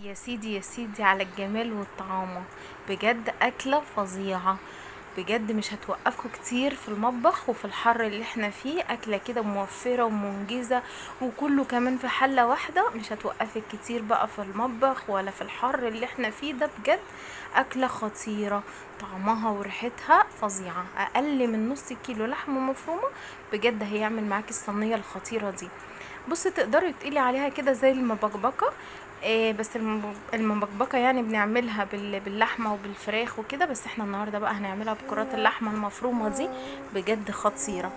يا سيدي يا سيدي على الجمال والطعامة. بجد أكلة فظيعة. بجد مش هتوقفكوا كتير في المطبخ وفي الحر اللي احنا فيه. أكلة كده موفرة ومنجزة وكله كمان في حلة واحدة. مش هتوقفك كتير بقى في المطبخ ولا في الحر اللي احنا فيه ده. بجد أكلة خطيرة، طعمها وريحتها فظيعة. أقل من نص كيلو لحمة مفرومة بجد هيعمل معاكي الصينية الخطيرة دي. بصي تقدري تقلي عليها كده زي المبكبكه. بس المبكبكه يعني بنعملها باللحمه وبالفراخ وكده، بس احنا النهارده بقى هنعملها بكرات اللحمه المفرومه دي. بجد خطيره،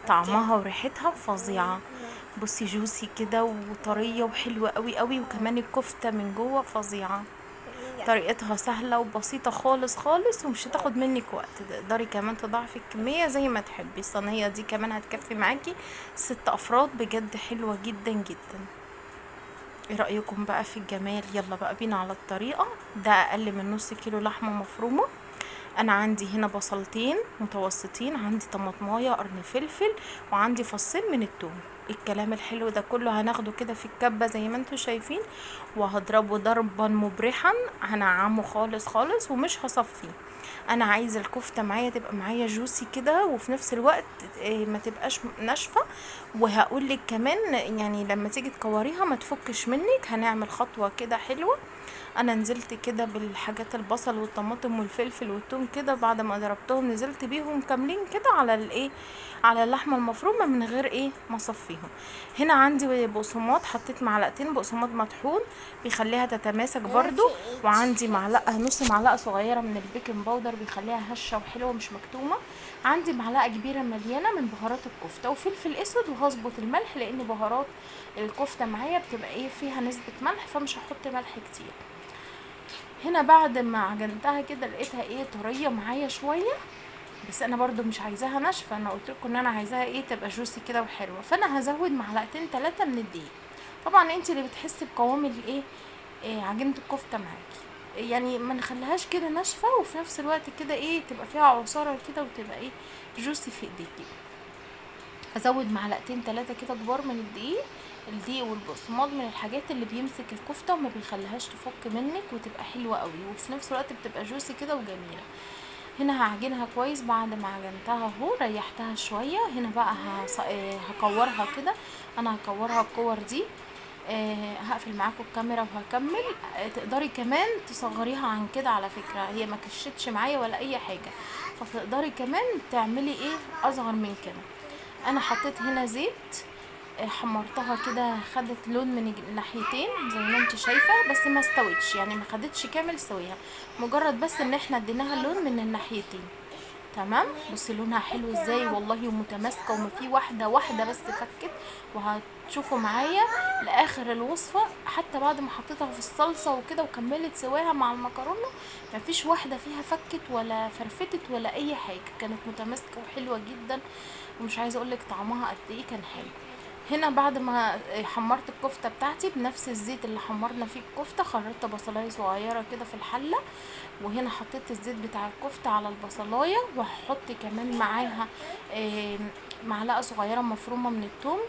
طعمها وريحتها فظيعه. بصي جوسي كده وطريه وحلوه قوي قوي، وكمان الكفته من جوه فظيعه. طريقتها سهلة وبسيطة خالص خالص، ومش هتاخد منك وقت. تقدري كمان تضاعفي الكمية زي ما تحبي. الصينية دي كمان هتكفي معاكي 6 أفراد. بجد حلوة جدا جدا. ايه رأيكم بقى في الجمال؟ يلا بقى بينا على الطريقة. ده أقل من نص كيلو لحمة مفرومة. انا عندي هنا بصلتين متوسطين، عندي طماطمايه، قرن فلفل، وعندي فصين من الثوم. الكلام الحلو ده كله هناخده كده في الكبة زي ما انتوا شايفين، وهضربه ضربا مبرحا. هنعمه خالص خالص ومش هصفيه. انا عايزه الكفته معايا تبقى معايا جوسي كده، وفي نفس الوقت ما تبقاش ناشفه. وهقولك كمان يعني لما تيجي تكوريها ما تفكش منك. هنعمل خطوه كده حلوه. انا نزلت كده بالحاجات، البصل والطماطم والفلفل والثوم كده، بعد ما ضربتهم نزلت بيهم كاملين كده على الايه، على اللحمه المفرومه من غير ما اصفيهم. هنا عندي بقسماط، حطيت معلقتين بقسماط مطحون بيخليها تتماسك برضو. وعندي معلقه، نص معلقه صغيره من البيكنج باودر بيخليها هشه وحلوه مش مكتومه. عندي معلقه كبيره مليانه من بهارات الكفته وفلفل اسود، وهظبط الملح لان بهارات الكفته معايا بتبقى فيها نسبه ملح، فمش هحط ملح كتير. هنا بعد ما عجنتها كده لقيتها طريه معايا شويه، بس انا برضو مش عايزاها ناشفه. انا قلت لكم ان انا عايزاها تبقى جوسي كده وحلوه. فانا هزود معلقتين 3 من الدقيق. طبعا انت اللي بتحسي بقوام عجينه الكفته معاكي. يعني ما نخليهاش كده ناشفه، وفي نفس الوقت كده تبقى فيها عصاره كده، وتبقى جوسي في ايديكي. هزود معلقتين 3 كده كبار من الدقيق. الدقيق والبقسماط من الحاجات اللي بيمسك الكفته وما بيخليهاش تفك منك، وتبقى حلوه قوي، وفي نفس الوقت بتبقى جوسي كده وجميله. هنا هعجنها كويس. بعد ما عجنتها اهو ريحتها شويه. هنا بقى هكورها كده. انا هكورها الكور دي. هقفل معاكم الكاميرا وهكمل. تقدري كمان تصغريها عن كده، على فكره هي ما كشتش معايا ولا اي حاجه، فتقدري كمان تعملي اصغر من كده. انا حطيت هنا زيت. حمرتها كده، خدت لون من الناحيتين زي ما انت شايفه، بس ما استوتش يعني، ما خدتش كامل سويها، مجرد بس ان احنا اديناها اللون من الناحيتين. تمام. بصي لونها حلو ازاي والله، ومتماسكه، وما في واحده واحده بس فكت. وهتشوفوا معايا لاخر الوصفه، حتى بعد ما حطيتها في الصلصه وكده وكملت سواها مع المكرونه، ما فيش واحده فيها فكت ولا فرفتت ولا اي حاجه. كانت متماسكه وحلوه جدا، ومش عايزه اقولك طعمها قد ايه كان حلو. هنا بعد ما حمرت الكفته بتاعتي بنفس الزيت اللي حمرنا فيه الكفته، خرجت بصلايه صغيره كده في الحله. وهنا حطيت الزيت بتاع الكفته على البصلايه، وهحط كمان معاها معلقه صغيره مفرومه من الثوم.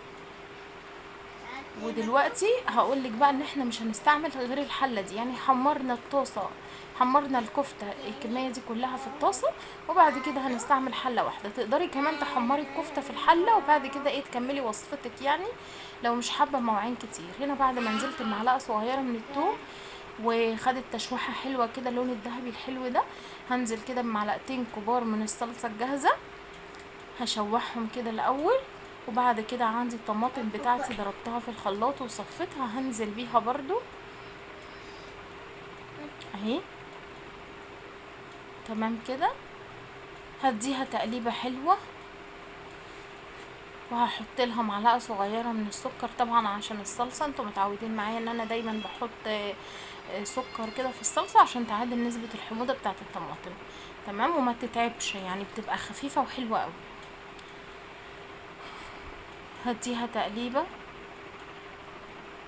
ودلوقتي هقولك بقى ان احنا مش هنستعمل غير الحله دي. يعني حمرنا الطاسه، حمرنا الكفته الكميه دي كلها في الطاسه، وبعد كده هنستعمل حله واحده. تقدري كمان تحمري الكفته في الحله، وبعد كده تكملي وصفتك يعني لو مش حابه مواعين كتير. هنا بعد ما نزلت بمعلقه صغيره من الثوم وخدت تشويحه حلوه كده، اللون الذهبي الحلو ده، هنزل كده بمعلقتين كبار من الصلصه الجاهزه. هشوحهم كده الاول، وبعد كده عندي الطماطم بتاعتي ضربتها في الخلاط وصفتها، هنزل بيها برضو اهي. تمام كده. هديها تقليبه حلوه، وهحط لها معلقه صغيره من السكر طبعا عشان الصلصه. انتوا متعودين معايا ان انا دايما بحط سكر كده في الصلصه عشان تعادل نسبه الحموضه بتاعه الطماطم. تمام. وما تتعبش يعني، بتبقى خفيفه وحلوه قوي. هديها تقليبه.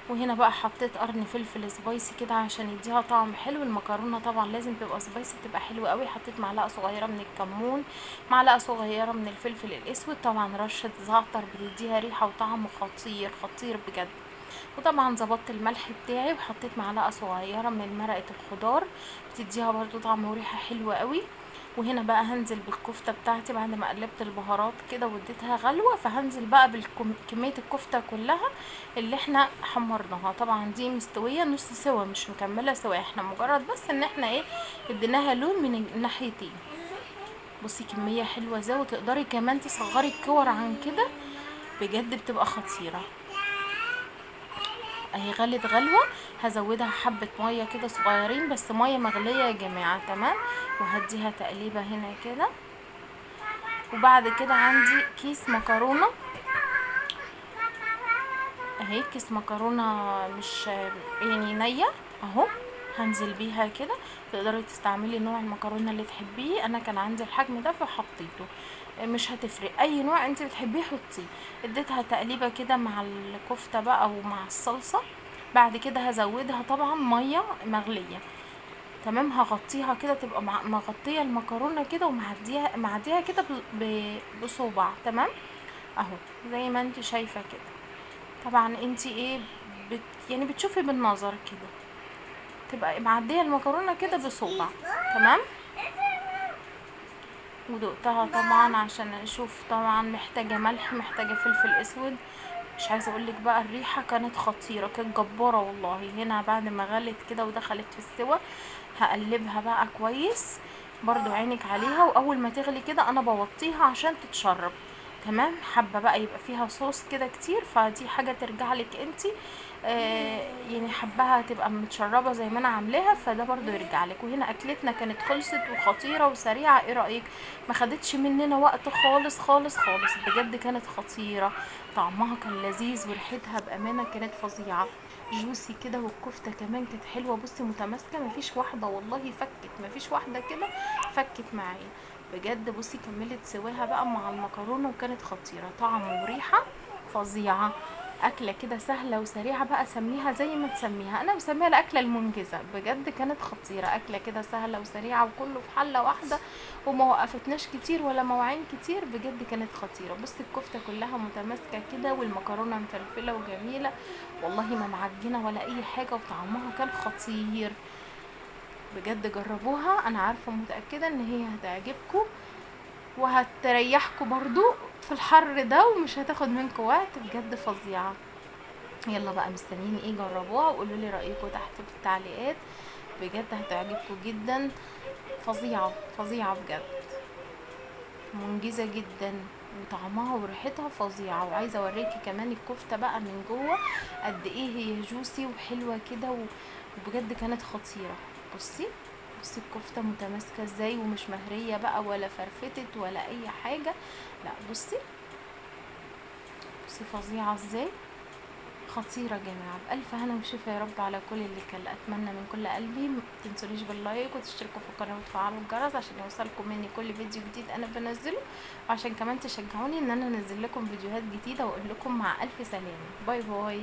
وهنا بقى حطيت قرن فلفل سبايسي كده عشان يديها طعم حلو. المكرونه طبعا لازم تبقى سبايسي، تبقى حلوه قوي. حطيت معلقه صغيره من الكمون، معلقه صغيره من الفلفل الاسود، طبعا رشه زعتر بتديها ريحه وطعم خطير خطير بجد. وطبعا ظبطت الملح بتاعي وحطيت معلقه صغيره من مرقه الخضار، بتديها برضو طعم وريحه حلوه قوي. وهنا بقى هنزل بالكفته بتاعتي بعد ما قلبت البهارات كده واديتها غلوه، فهنزل بقى بكميه الكفته كلها اللي احنا حمرناها. طبعا دي مستويه نص سوا، مش مكمله سوا، احنا مجرد بس ان احنا ايه اديناها لون من الناحيتين. بصي كميه حلوه ازاي، وتقدري كمان تصغري الكور عن كده، بجد بتبقى خطيره. اهي غلت غلوه، هزودها حبه ميه كده صغيرين، بس ميه مغليه يا جماعه، تمام. وهديها تقليبه هنا كده. وبعد كده عندي كيس مكرونه اهي، كيس مكرونه مش يعني نيه اهو، هنزل بيها كده. تقدري تستعملي نوع المكرونه اللي تحبيه، انا كان عندي الحجم ده فحطيته، مش هتفرق اي نوع انت بتحبيه حطيه. اديتها تقليبه كده مع الكفته بقى ومع الصلصه. بعد كده هزودها طبعا ميه مغليه، تمام. هغطيها كده تبقى مغطيه المكرونه كده، ومعديها كده بصوبع، تمام اهو زي ما انت شايفه كده. طبعا انت ايه يعني بتشوفي بالنظر كده، تبقى معديه المكرونه كده بصوبع، تمام. ودقتها طبعا عشان اشوف، طبعا محتاجه ملح، محتاجه فلفل اسود، مش عايزه اقولك بقى الريحه كانت خطيره، كانت جباره والله. هنا بعد ما غلت كده ودخلت في السوا، هقلبها بقى كويس، برضو عينك عليها. واول ما تغلي كده انا بوطيها عشان تتشرب، تمام. حابه بقى يبقى فيها صوص كده كتير، فدي حاجه ترجع لك انتي. يعني حبها تبقى متشربه زي ما انا عاملاها، فده برضو يرجع لك. وهنا اكلتنا كانت خلصت وخطيره وسريعه، ايه رايك؟ ما خدتش مننا وقت خالص خالص خالص، بجد كانت خطيره. طعمها كان لذيذ وريحتها بامانه كانت فظيعه، جوسي كده، والكفته كمان كانت حلوه. بصي متماسكه، مفيش واحده والله فكت، مفيش واحده كده فكت معايا بجد. بصي كملت سواها بقى مع المكرونه، وكانت خطيره، طعم وريحه فظيعه. اكله كده سهله وسريعه بقى، سميها زي ما تسميها، انا بسميها الاكله المنجزه، بجد كانت خطيره. اكله كده سهله وسريعه وكله في حله واحده، وما وقفتناش كتير ولا مواعين كتير، بجد كانت خطيره. بص الكفته كلها متماسكه كده، والمكرونه مفلفله وجميله والله، ما معجنه ولا اي حاجه، وطعمها كان خطير بجد. جربوها، انا عارفه متاكده ان هي هتعجبكم وهتريحكم برضو في الحر ده، ومش هتاخد منكم وقت، بجد فظيعه. يلا بقى مستنيين ايه؟ جربوها وقولوا لي رايكم تحت في التعليقات، بجد هتعجبكم جدا. فظيعه فظيعه بجد، منجزه جدا، وطعمها وريحتها فظيعه. وعايزه اوريكي كمان الكفته بقى من جوه قد ايه هي جوسي وحلوه كده، وبجد كانت خطيره. بصي بصي الكفته متماسكه ازاي، ومش مهريه بقى ولا فرفتت ولا اي حاجه، لا بصي بصي فظيعه ازاي، خطيره يا جماعه. بالف هنا وشفا يا رب على كل اللي كان. اتمنى من كل قلبي متنسونيش باللايك وتشتركوا في القناه وتفعلوا الجرس عشان يوصلكم مني كل فيديو جديد انا بنزله، وعشان كمان تشجعوني ان انا انزل لكم فيديوهات جديده. واقول لكم مع الف سلامه، باي باي.